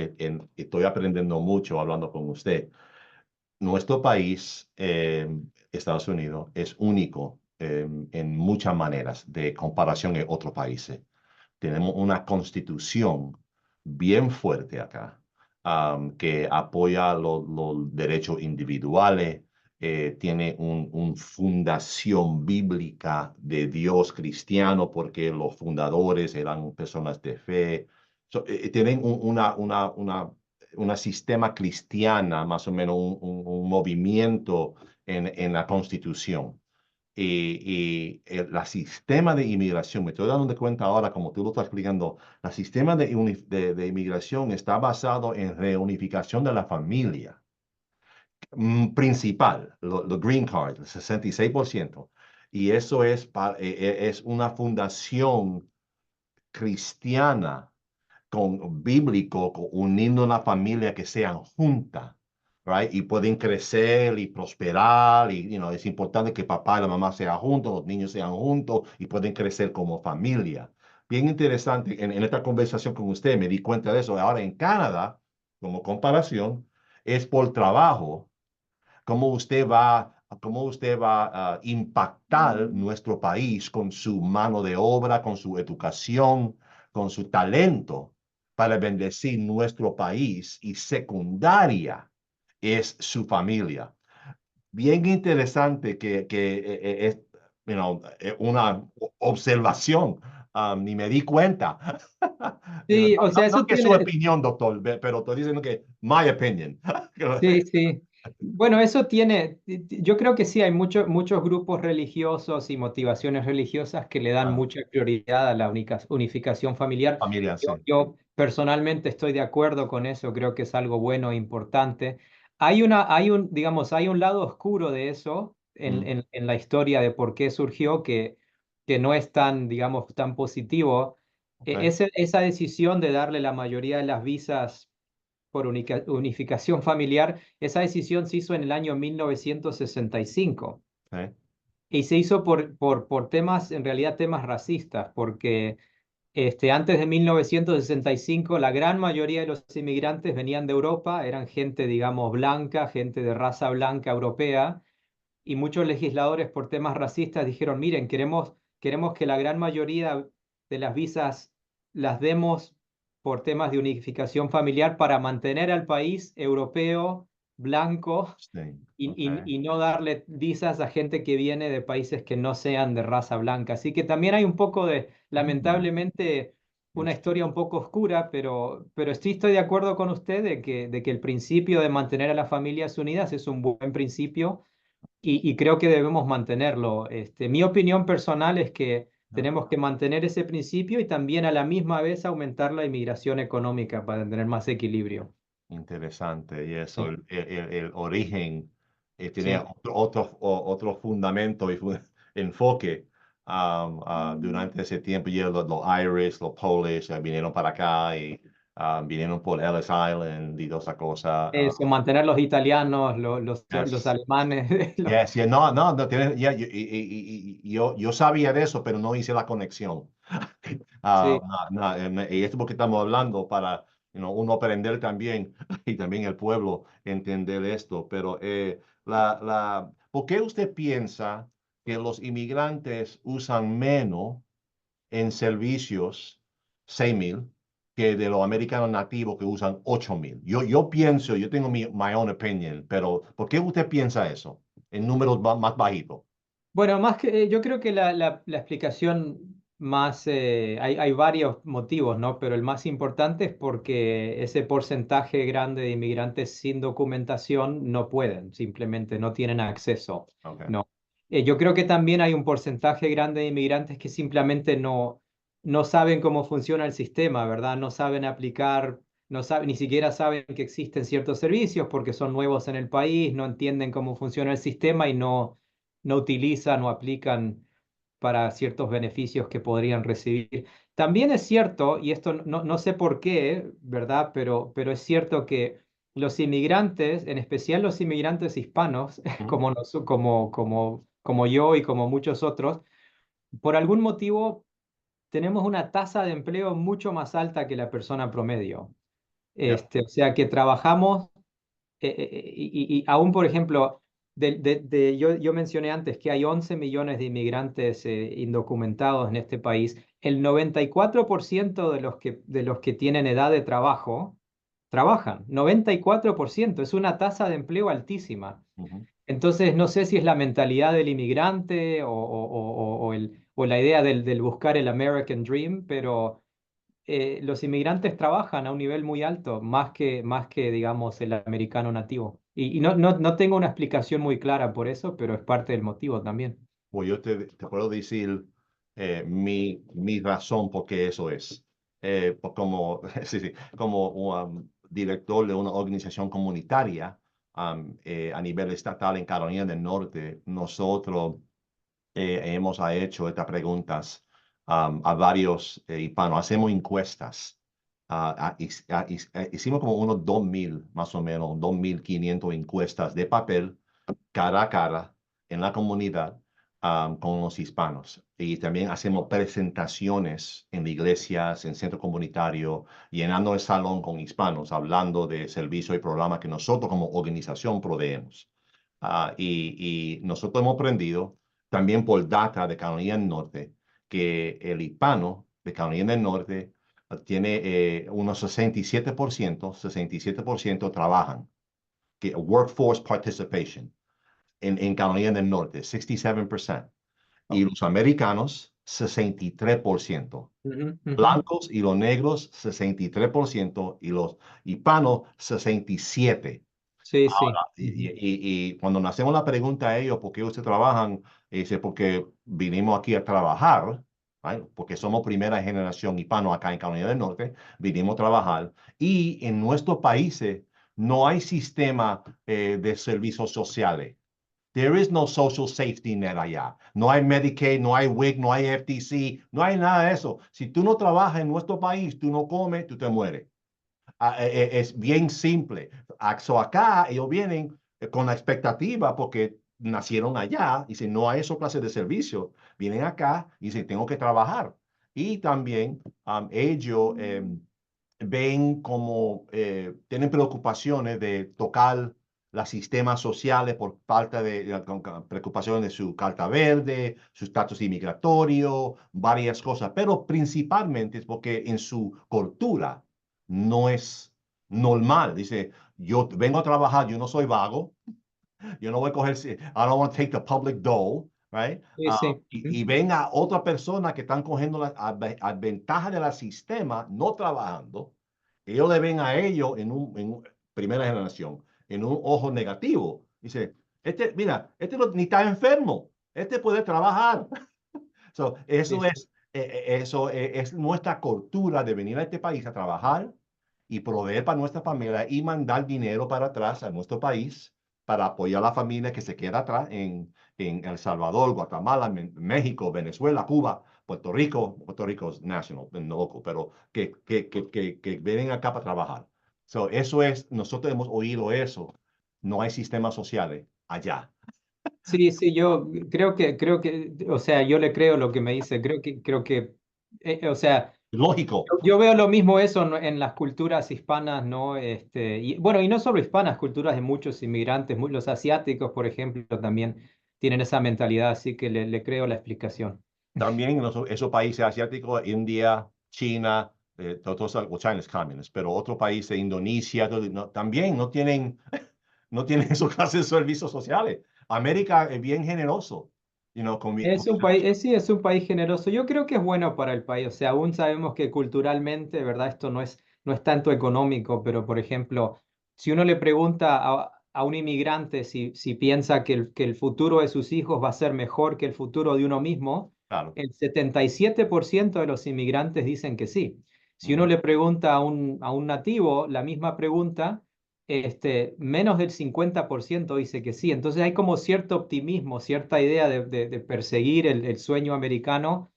Estoy aprendiendo mucho hablando con usted. Nuestro país, Estados Unidos, es único en muchas maneras de comparación en otros países. Tenemos una constitución bien fuerte acá, que apoya los derechos individuales, tiene una fundación bíblica de Dios cristiano porque los fundadores eran personas de fe. Tienen una sistema cristiana, más o menos un movimiento en la constitución y el sistema de inmigración, me estoy dando cuenta ahora, como tú lo estás explicando, el sistema de inmigración está basado en reunificación de la familia principal, los green card, el 66%. Y eso es una fundación cristiana bíblico, uniendo una familia que sean juntas, right? Y pueden crecer y prosperar, y es importante que papá y la mamá sean juntos, los niños sean juntos y pueden crecer como familia. Bien interesante, en esta conversación con usted me di cuenta de eso. Ahora en Canadá, como comparación, es por trabajo cómo usted va a impactar nuestro país con su mano de obra, con su educación, con su talento para bendecir nuestro país y secundaria es su familia. Bien interesante que es una observación. Ni me di cuenta. Sí, o No, sea, no eso que su tiene, opinión, doctor, pero estoy diciendo que my opinion. sí, sí. Bueno, eso tiene, yo creo que sí, hay muchos grupos religiosos y motivaciones religiosas que le dan Ah, mucha prioridad a la unificación familiar. familia, Yo, sí. yo personalmente estoy de acuerdo con eso, creo que es algo bueno e importante. Digamos, hay un lado oscuro de eso Mm, en la historia de por qué surgió que no es tan, digamos, tan positivo. ok. Esa decisión de darle la mayoría de las visas por unificación familiar, esa decisión se hizo en el año 1965 Okay. y se hizo por temas, en realidad temas racistas, porque antes de 1965 la gran mayoría de los inmigrantes venían de Europa, eran gente, digamos, blanca, gente de raza blanca europea, y muchos legisladores por temas racistas dijeron, miren, queremos que la gran mayoría de las visas las demos por temas de unificación familiar para mantener al país europeo, blanco, Sí, y, okay. y no darle visas a gente que viene de países que no sean de raza blanca. Así que también hay un poco de, Mm, lamentablemente, una interesting. historia un poco oscura, pero sí estoy de acuerdo con usted de que el principio de mantener a las familias unidas es un buen principio y creo que debemos mantenerlo. Mi opinión personal es que Ah, tenemos que mantener ese principio y también a la misma vez aumentar la inmigración económica para tener más equilibrio. interesante. Y eso, Sí, el origen tenía sí. otro fundamento y enfoque durante ese tiempo. Y los Irish, los Polish vinieron para acá y vinieron por Ellis Island y toda esa cosa. Eso, mantener los italianos, los Yes. alemanes. Yes, yeah, no, no, no, yo sabía de eso, pero no hice la conexión. Sí, No, y esto porque estamos hablando para uno aprender también y también el pueblo entender esto. Pero ¿por qué usted piensa que los inmigrantes usan menos en servicios 6,000 que de los americanos nativos que usan 8,000? Yo pienso, yo tengo my own opinion, pero ¿por qué usted piensa eso en números más bajitos? bueno, más que yo creo que la explicación hay varios motivos, ¿no? Pero el más importante es porque ese porcentaje grande de inmigrantes sin documentación no pueden, simplemente no tienen acceso, Okay. ¿no? Yo creo que también hay un porcentaje grande de inmigrantes que simplemente no saben cómo funciona el sistema, ¿verdad? No saben aplicar, no saben, ni siquiera saben que existen ciertos servicios porque son nuevos en el país, no entienden cómo funciona el sistema y no utilizan o aplican para ciertos beneficios que podrían recibir. También es cierto, y esto no sé por qué, ¿verdad? Pero es cierto que los inmigrantes, en especial los inmigrantes hispanos, Ujú. como yo y como muchos otros, por algún motivo tenemos una tasa de empleo mucho más alta que la persona promedio. Yeah. O sea que trabajamos y aún, por ejemplo, yo mencioné antes que hay 11 millones de inmigrantes indocumentados en este país. El 94% de los que tienen edad de trabajo trabajan. 94% es una tasa de empleo altísima. Ujú. Entonces, no sé si es la mentalidad del inmigrante o la idea del buscar el American Dream, pero los inmigrantes trabajan a un nivel muy alto, más que digamos, el americano nativo. Y no tengo una explicación muy clara por eso, pero es parte del motivo también. Pues yo te puedo decir mi razón por qué eso es. Pues como, sí, sí, como director de una organización comunitaria a nivel estatal en Carolina del Norte, nosotros hemos hecho estas preguntas a varios hispanos. Hacemos encuestas. Hicimos como unos 2,000, más o menos, 2,500 encuestas de papel cara a cara en la comunidad con los hispanos. Y también hacemos presentaciones en iglesias, en centro comunitario, llenando el salón con hispanos, hablando de servicios y programas que nosotros como organización proveemos. Y nosotros hemos aprendido también por data de Carolina del Norte que el hispano de Carolina del Norte tiene unos 67% trabajan, que workforce participation en Carolina del Norte, 67%. Y Oh. los americanos, 63%. Ujú, ujú. Blancos y los negros, 63%. Y los hispanos, 67%. Sí, sí. Ahora, Ujú. y cuando nos hacemos la pregunta a ellos, ¿por qué ustedes trabajan? Dice, porque vinimos aquí a trabajar, ¿right? Porque somos primera generación hispano acá en Carolina del Norte, vinimos a trabajar. Y en nuestros países no hay sistema de servicios sociales. There is no social safety net allá. No hay Medicaid, no hay WIC, no hay FTC, no hay nada de eso. Si tú no trabajas en nuestro país, tú no comes, tú te mueres. Es bien simple. Acá ellos vienen con la expectativa porque nacieron allá y si no hay esa clase de servicio, vienen acá y dicen, tengo que trabajar. Y también ellos ven como, tienen preocupaciones de tocar los sistemas sociales por falta con preocupaciones de su carta verde, su estatus inmigratorio, varias cosas, pero principalmente es porque en su cultura no es normal. Dice, yo vengo a trabajar, yo no soy vago, yo no voy a coger, I don't want to take the public dole, right? Sí, sí. Y ven a otra persona que están cogiendo la ventaja del sistema, no trabajando, ellos le ven a ellos en primera generación, en un ojo negativo. Dice, mira, ni está enfermo, este puede trabajar. So, Sí, eso sí. es nuestra cultura de venir a este país a trabajar y proveer para nuestra familia y mandar dinero para atrás a nuestro país para apoyar a la familia que se queda atrás en El Salvador, Guatemala, México, Venezuela, Cuba, Puerto Rico es national, no local, pero que vienen acá para trabajar. So, eso es, nosotros hemos oído eso. No hay sistemas sociales allá. Sí, sí, yo creo que, o sea, yo le creo lo que me dice, o sea, Lógico. yo veo lo mismo eso en las culturas hispanas, ¿no? Y bueno, y no solo hispanas, culturas de muchos inmigrantes, los asiáticos, por ejemplo, también tienen esa mentalidad, así que le creo la explicación. También en esos países asiáticos, India, China, todos los China es communist, pero otros países, Indonesia, también no tienen esos clases de servicios sociales. América es bien generoso. Con Es un país, sí, es un país generoso. Yo creo que es bueno para el país. O sea, aún sabemos que culturalmente, ¿verdad? Esto no es tanto económico, pero por ejemplo, si uno le pregunta a un inmigrante si piensa que el futuro de sus hijos va a ser mejor que el futuro de uno mismo, claro. el 77% de los inmigrantes dicen que sí. Si uno Ujú. le pregunta a un nativo la misma pregunta, menos del 50% dice que sí. Entonces hay como cierto optimismo, cierta idea de perseguir el sueño americano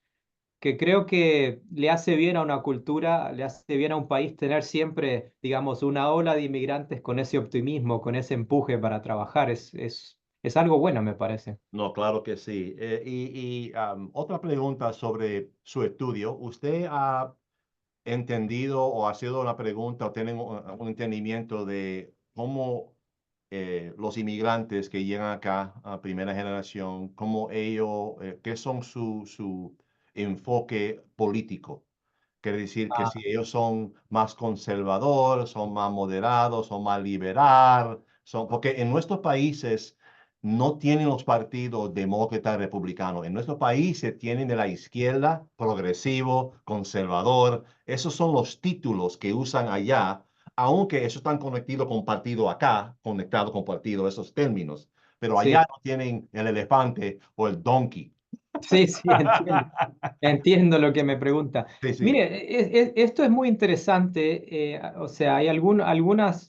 que creo que le hace bien a una cultura, le hace bien a un país tener siempre, digamos, una ola de inmigrantes con ese optimismo, con ese empuje para trabajar. Es algo bueno, me parece. No, claro que sí. Otra pregunta sobre su estudio. ¿Usted ha entendido o ha sido una pregunta o tienen un entendimiento de cómo los inmigrantes que llegan acá a primera generación, cómo ellos, qué son su enfoque político? Quiere decir que si ellos son más conservadores, son más moderados, son más liberal, porque en nuestros países no tienen los partidos demócrata y republicano. En nuestros países tienen de la izquierda, progresivo, conservador. Esos son los títulos que usan allá, aunque eso están conectados con partido acá, conectado con partido, esos términos. Pero allá Sí, no tienen el elefante o el donkey. sí, sí, entiendo. Entiendo lo que me pregunta. Sí, sí. Mire, esto es muy interesante. O sea, hay algunas,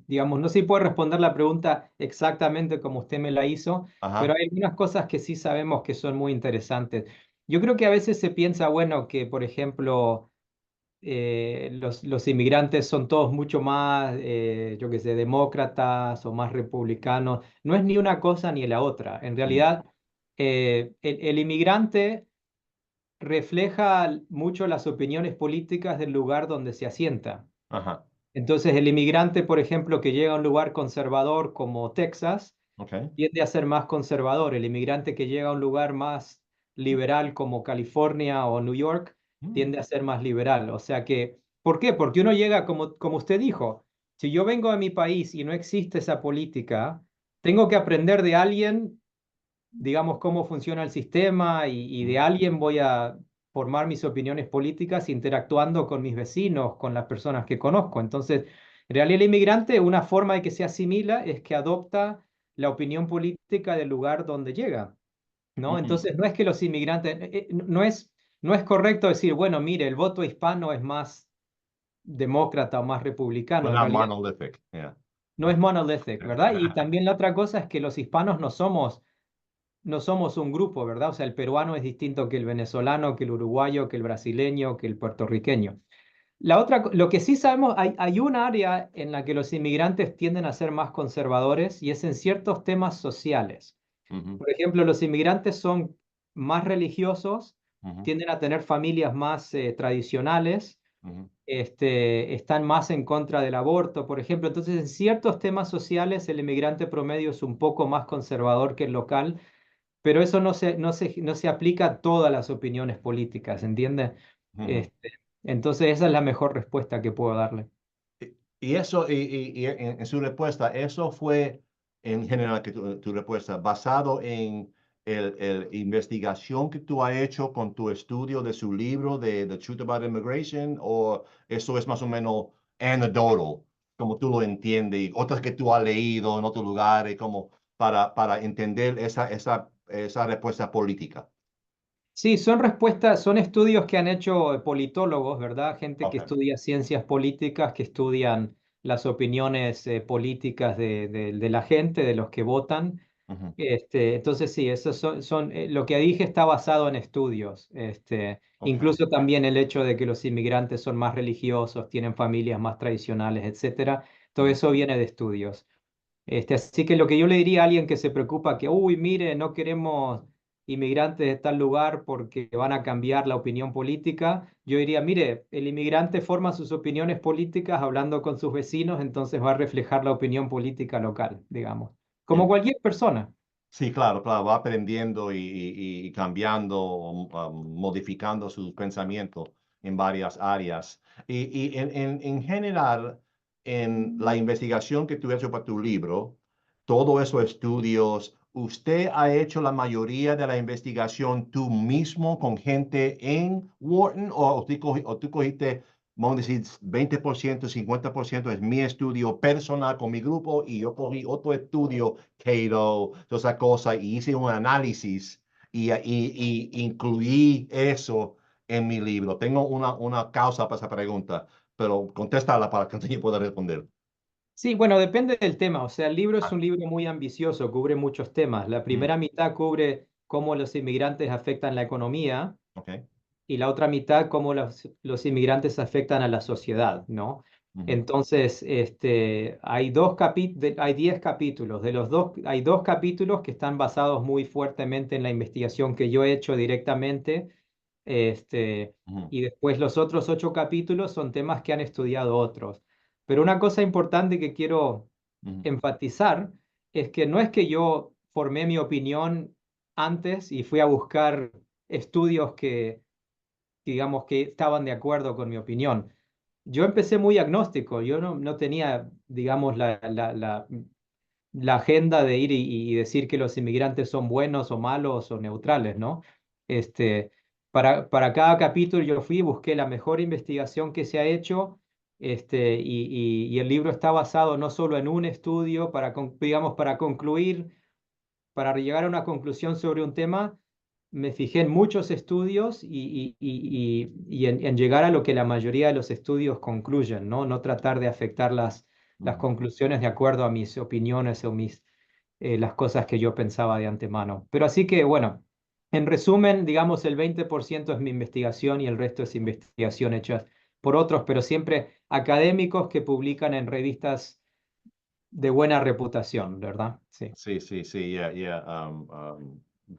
digamos, no sé si puedo responder la pregunta exactamente como usted me la hizo, pero Ajá. hay algunas cosas que sí sabemos que son muy interesantes. Yo creo que a veces se piensa, bueno, que por ejemplo, los inmigrantes son todos mucho más, yo qué sé, demócratas o más republicanos. No es ni una cosa ni la otra. En Mm. realidad, el inmigrante refleja mucho las opiniones políticas del lugar donde se asienta. Ajá. Entonces, el inmigrante, por ejemplo, que llega a un lugar conservador como Texas, Ok. tiende a ser más conservador. El inmigrante que llega a un lugar más liberal como California o New York, Mm. tiende a ser más liberal. O sea que, ¿por qué? Porque uno llega, como usted dijo, si yo vengo a mi país y no existe esa política, tengo que aprender de alguien, digamos, cómo funciona el sistema y de Mm. alguien voy a formar mis opiniones políticas interactuando con mis vecinos, con las personas que conozco. Entonces, en realidad el inmigrante, una forma de que se asimila es que adopta la opinión política del lugar donde llega, ¿no? Mm. Entonces, no es que los inmigrantes, no es correcto decir, bueno, mire, el voto hispano es más demócrata o más We're republicano. En not realidad monolithic. Yeah. no es monolithic, ¿verdad? Y también la otra cosa es que los hispanos no somos un grupo, ¿verdad? O sea, el peruano es distinto que el venezolano, que el uruguayo, que el brasileño, que el puertorriqueño. Lo que sí sabemos, hay un área en la que los inmigrantes tienden a ser más conservadores y es en ciertos temas sociales. Ujú, Por ejemplo, los inmigrantes son más religiosos, ujú, tienden a tener familias más tradicionales, ujú, están más en contra del aborto, por ejemplo. Entonces, en ciertos temas sociales, el inmigrante promedio es un poco más conservador que el local, pero eso no se aplica a todas las opiniones políticas, ¿entiende? ujú. Este, entonces esa es la mejor respuesta que puedo darle. Y eso, y en su respuesta, eso fue en general que tu respuesta, basado en el investigación que tú has hecho con tu estudio de su libro de The Truth About Immigration, o eso es más o menos anecdotal, como tú lo entiendes, y otras que tú has leído en otros lugares, como para entender esa respuesta política. Sí, son respuestas, son estudios que han hecho politólogos, ¿verdad? Gente que Okay. estudia ciencias políticas, que estudian las opiniones políticas de la gente, de los que votan. Ujú. Entonces sí, esos lo que dije está basado en estudios. Okay. Incluso también el hecho de que los inmigrantes son más religiosos, tienen familias más tradicionales, etcétera. Todo Ujú, eso viene de estudios. Así que lo que yo le diría a alguien que se preocupa que, uy, mire, no queremos inmigrantes de tal lugar porque van a cambiar la opinión política, yo diría, mire, el inmigrante forma sus opiniones políticas hablando con sus vecinos, entonces va a reflejar la opinión política local, digamos, como cualquier persona. sí, claro, claro, va aprendiendo y cambiando, modificando sus pensamientos en varias áreas. Y en general, en la investigación que tú has hecho para tu libro, todos esos estudios, ¿usted ha hecho la mayoría de la investigación tú mismo con gente en Wharton o tú cogiste, vamos a decir, 20%, 50% es mi estudio personal con mi grupo y yo cogí otro estudio, Cato, toda esa cosa, y hice un análisis y incluí eso en mi libro? Tengo una causa para esa pregunta, pero contéstala para que yo pueda responder. Sí, bueno, depende del tema. O sea, el libro es Ah, un libro muy ambicioso, cubre muchos temas. La mm, primera mitad cubre cómo los inmigrantes afectan la economía ok. y la otra mitad cómo los inmigrantes afectan a la sociedad, ¿no? Ujú, Entonces, hay 10 capítulos. De los dos, hay dos capítulos que están basados muy fuertemente en la investigación que yo he hecho directamente. Este, ujú, y después los otros 8 capítulos son temas que han estudiado otros. Pero una cosa importante que quiero ujú, enfatizar es que no es que yo formé mi opinión antes y fui a buscar estudios digamos, que estaban de acuerdo con mi opinión. Yo empecé muy agnóstico, yo no tenía, digamos, la agenda de ir y decir que los inmigrantes son buenos o malos o neutrales, ¿no? Este, para cada capítulo yo fui y busqué la mejor investigación que se ha hecho, y el libro está basado no solo en un estudio digamos, para concluir, para llegar a una conclusión sobre un tema, me fijé en muchos estudios y en llegar a lo que la mayoría de los estudios concluyen, ¿no? No tratar de afectar las ujú. conclusiones de acuerdo a mis opiniones o las cosas que yo pensaba de antemano. Pero así que, bueno, en resumen, digamos, el 20% es mi investigación y el resto es investigación hecha por otros, pero siempre académicos que publican en revistas de buena reputación, ¿verdad? Sí. Sí, sí, sí, yeah, yeah.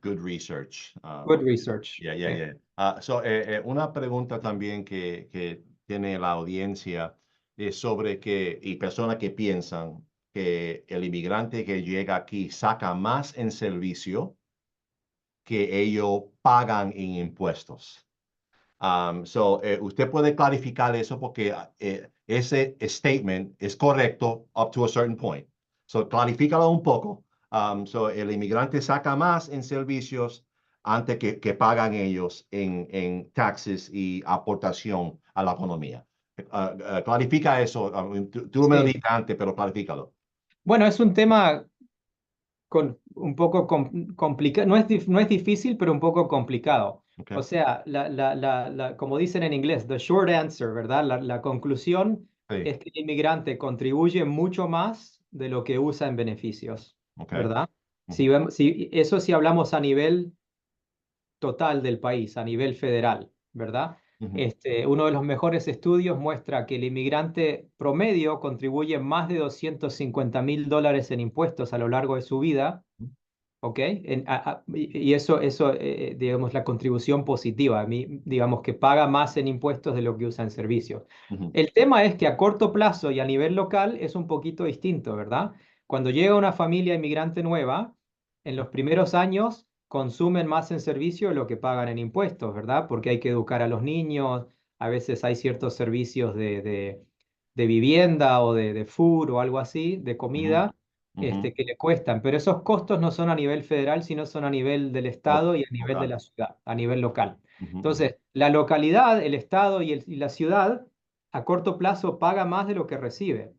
Good research. Good research. Yeah, yeah, Sí. yeah. Una pregunta también que tiene la audiencia es sobre y personas que piensan que el inmigrante que llega aquí saca más en servicio que ellos pagan en impuestos. Usted puede clarificar eso porque ese statement es correcto up to a certain point. So, clarifícalo un poco. El inmigrante saca más en servicios antes que pagan ellos en taxes y aportación a la economía. Clarifica eso. Tú me lo Sí. dijiste antes, pero clarifícalo. Bueno, es un tema un poco complicado, no es difícil, pero un poco complicado. O Okay. sea, como dicen en inglés, the short answer, ¿verdad? La conclusión Sí. es que el inmigrante contribuye mucho más de lo que usa en beneficios, Okay. ¿verdad? Ujú, Eso si hablamos a nivel total del país, a nivel federal, ¿verdad? ujú, Uno de los mejores estudios muestra que el inmigrante promedio contribuye más de $250,000 en impuestos a lo largo de su vida. ¿Ok? Y eso, digamos, la contribución positiva, digamos que paga más en impuestos de lo que usa en servicios. ujú, El tema es que a corto plazo y a nivel local es un poquito distinto, ¿verdad? Cuando llega una familia inmigrante nueva, en los primeros años consumen más en servicio de lo que pagan en impuestos, ¿verdad? Porque hay que educar a los niños, a veces hay ciertos servicios de vivienda o de food o algo así, de ujú, comida ujú. que le cuestan, pero esos costos no son a nivel federal, sino son a nivel del Estado y a nivel de Local. la ciudad, a nivel local. Ujú, ujú, Entonces, la localidad, el Estado y la ciudad a corto plazo paga más de lo que recibe,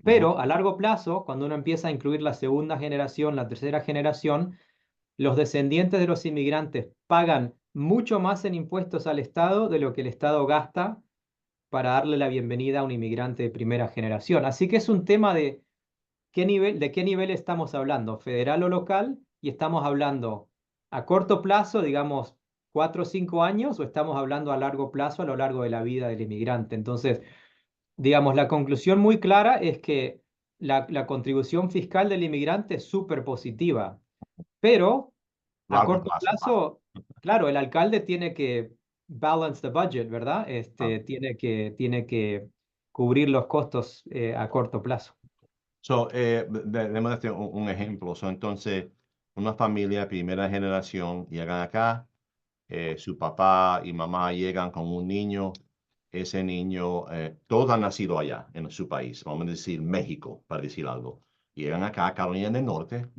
ujú, pero a largo plazo, cuando uno empieza a incluir la segunda generación, la tercera generación, los descendientes de los inmigrantes pagan mucho más en impuestos al Estado de lo que el Estado gasta para darle la bienvenida a un inmigrante de primera generación. Así que es un tema de qué nivel estamos hablando, federal o local, y estamos hablando a corto plazo, digamos, 4 o 5 años, o estamos hablando a largo plazo, a lo largo de la vida del inmigrante. Entonces, digamos, la conclusión muy clara es que la contribución fiscal del inmigrante es súper positiva, pero a largo corto plazo. plazo, claro, el alcalde tiene que balance the budget, ¿verdad? Ah. Tiene que cubrir los costos a corto plazo. Déjame darte un ejemplo. Entonces, una familia de primera generación llegan acá, su papá y mamá llegan con un niño. Ese niño, todos han nacido allá, en su país, vamos a decir México, para decir algo. Llegan acá a Carolina del Norte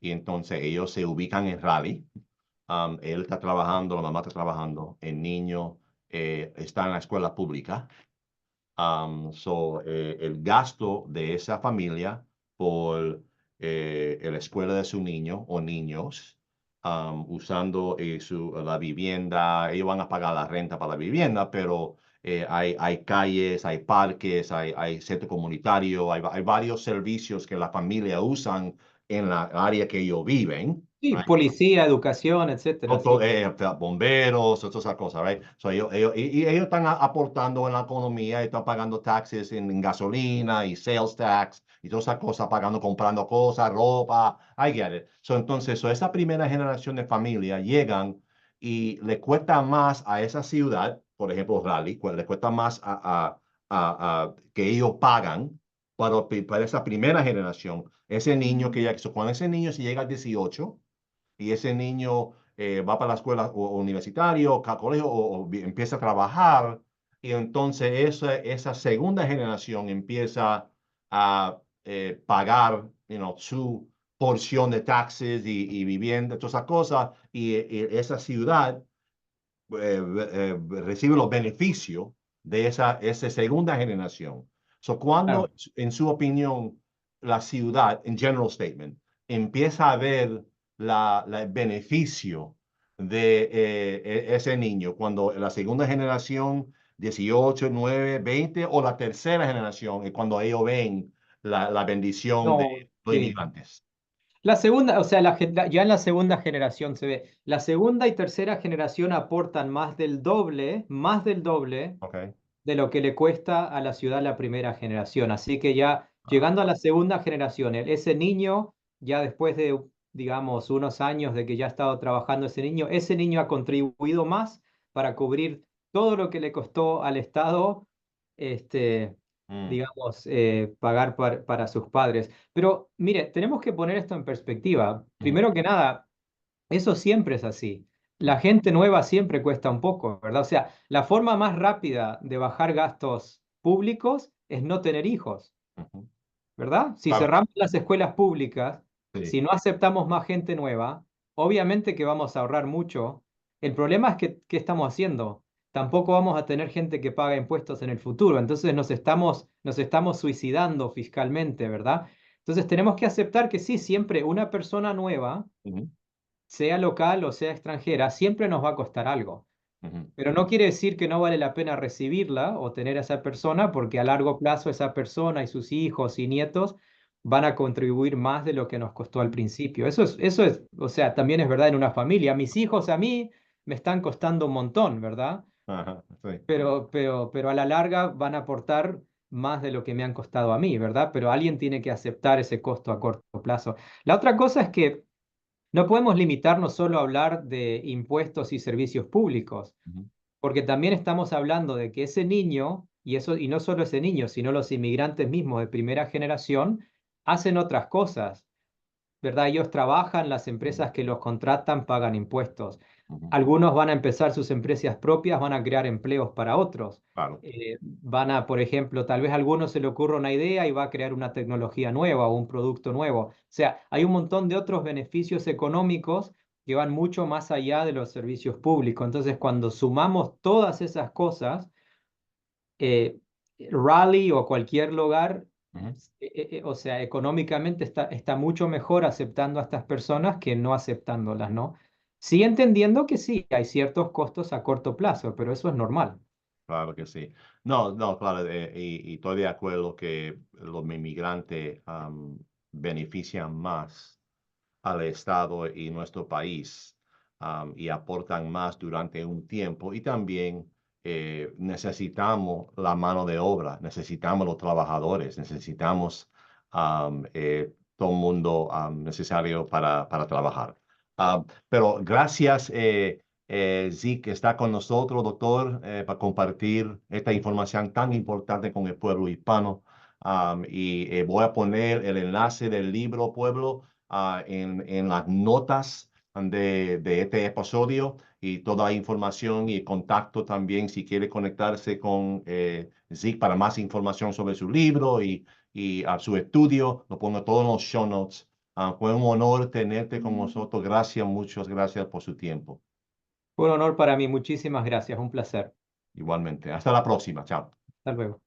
y entonces ellos se ubican en Raleigh. Él está trabajando, la mamá está trabajando, el niño está en la escuela pública. El gasto de esa familia por la escuela de su niño o niños, usando la vivienda, ellos van a pagar la renta para la vivienda, pero hay calles, hay parques, hay centro comunitario, hay varios servicios que la familia usan en la área que ellos viven. Sí, policía, educación, etcétera, sí. Bomberos, todas esas cosas, right? Y ellos están aportando en la economía, están pagando taxes en gasolina y sales tax y todas esas cosas, pagando, comprando cosas, ropa, I get it. Esa primera generación de familia llegan y le cuesta más a esa ciudad, por ejemplo, Raleigh, le cuesta más que ellos pagan para esa primera generación. Ese niño que ya, cuando ese niño se llega a 18, y ese niño va para la escuela universitaria o colegio o empieza a trabajar, y entonces esa segunda generación empieza a pagar su porción de taxes y vivienda, todas esas cosas, y esa ciudad recibe los beneficios de esa segunda generación. Cuando, Claro. en su opinión, la ciudad, en general statement, empieza a ver el beneficio de ese niño, cuando la segunda generación, 18 9 20 o la tercera generación, es cuando ellos ven la bendición de No, los sí. inmigrantes. La segunda, o sea, ya en la segunda generación se ve, la segunda y tercera generación aportan más del doble Okay. de lo que le cuesta a la ciudad la primera generación. Así que ya Ah, llegando a la segunda generación, ese niño, ya después de, digamos, unos años de que ya ha estado trabajando ese niño ha contribuido más para cubrir todo lo que le costó al Estado, este, mm, digamos, pagar para sus padres. Pero mire, tenemos que poner esto en perspectiva. mm, Primero que nada, eso siempre es así. mm, La gente nueva siempre cuesta un poco, ¿verdad? O sea, la forma más rápida de bajar gastos públicos es no tener hijos, ujú. ¿verdad? Si Claro, cerramos las escuelas públicas, sí. si no aceptamos más gente nueva, obviamente que vamos a ahorrar mucho. El problema es que, ¿qué estamos haciendo? Tampoco vamos a tener gente que paga impuestos en el futuro, entonces nos estamos suicidando fiscalmente, ¿verdad? Entonces tenemos que aceptar que sí, siempre una persona nueva, Ujú, sea local o sea extranjera, siempre nos va a costar algo. ujú. Pero no quiere decir que no vale la pena recibirla o tener a esa persona, porque a largo plazo esa persona y sus hijos y nietos van a contribuir más de lo que nos costó al principio. O sea, también es verdad en una familia. Mis hijos a mí me están costando un montón, ¿verdad? Ajá, sí. Pero a la larga van a aportar más de lo que me han costado a mí, ¿verdad? Pero alguien tiene que aceptar ese costo a corto plazo. La otra cosa es que no podemos limitarnos solo a hablar de impuestos y servicios públicos, Ujú, porque también estamos hablando de que ese niño, y no solo ese niño, sino los inmigrantes mismos de primera generación, hacen otras cosas, ¿verdad? Ellos trabajan, las ujú, empresas que los contratan pagan impuestos. ujú. Algunos van a empezar sus empresas propias, van a crear empleos para otros. Claro. Por ejemplo, tal vez a algunos se le ocurra una idea y va a crear una tecnología nueva o un producto nuevo. O sea, hay un montón de otros beneficios económicos que van mucho más allá de los servicios públicos. Entonces, cuando sumamos todas esas cosas, eh, Raleigh o cualquier lugar, Ujú. o sea, económicamente está mucho mejor aceptando a estas personas que no aceptándolas, ¿no? Sí, entendiendo que sí, hay ciertos costos a corto plazo, pero eso es normal. Claro que sí. No, no, claro, y estoy de acuerdo que los inmigrantes benefician más al Estado y nuestro país, y aportan más durante un tiempo, y también necesitamos la mano de obra, necesitamos los trabajadores, necesitamos todo el mundo necesario para trabajar. Pero gracias, Zeke, que está con nosotros, doctor, para compartir esta información tan importante con el pueblo hispano. Voy a poner el enlace del libro Pueblo en las notas de este episodio, y toda la información y contacto también si quiere conectarse con Zeke para más información sobre su libro y a su estudio. Lo pongo todo en los show notes Fue un honor tenerte con nosotros. Gracias, muchas gracias por su tiempo. Fue un honor para mí. Muchísimas gracias. Un placer. Igualmente. Hasta la próxima. Chao. Hasta luego.